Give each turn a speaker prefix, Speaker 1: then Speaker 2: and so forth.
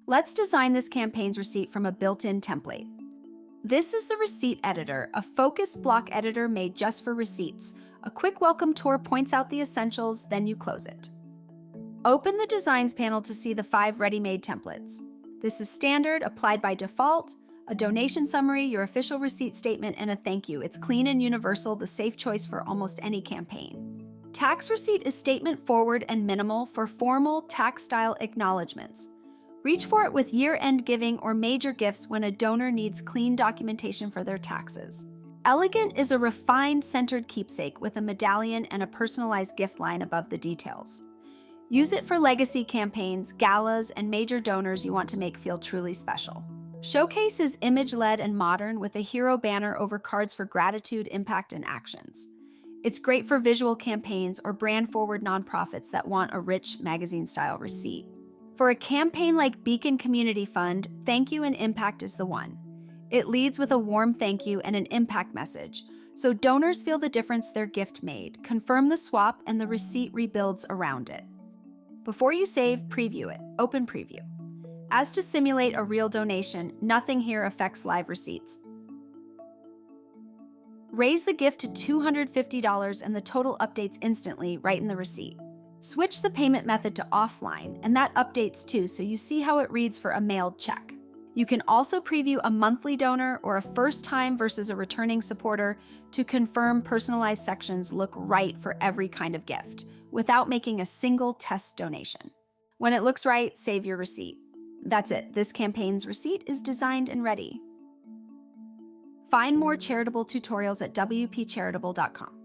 Speaker 1: Let's design this campaign's receipt from a built-in template. This is the Receipt Editor, a focus block editor made just for receipts. A quick welcome tour points out the essentials, then you close it. Open the Designs panel to see the 5 ready-made templates. This is standard, applied by default, a donation summary, your official receipt statement, and a thank you. It's clean and universal, the safe choice for almost any campaign. Tax receipt is statement forward and minimal for formal tax-style acknowledgments. Reach for it with year-end giving or major gifts when a donor needs clean documentation for their taxes. Elegant is a refined, centered keepsake with a medallion and a personalized gift line above the details. Use it for legacy campaigns, galas, and major donors you want to make feel truly special. Showcase is image-led and modern with a hero banner over cards for gratitude, impact, and actions. It's great for visual campaigns or brand-forward nonprofits that want a rich magazine-style receipt. For a campaign like Beacon Community Fund, thank you and impact is the one. It leads with a warm thank you and an impact message, so donors feel the difference their gift made. Confirm the swap and the receipt rebuilds around it. Before you save, preview it. Open preview. As to simulate a real donation, nothing here affects live receipts. Raise the gift to $250 and the total updates instantly right in the receipt. Switch the payment method to offline, and that updates too, so you see how it reads for a mailed check. You can also preview a monthly donor or a first-time versus a returning supporter to confirm personalized sections look right for every kind of gift, without making a single test donation. When it looks right, save your receipt. That's it. This campaign's receipt is designed and ready. Find more charitable tutorials at wpcharitable.com.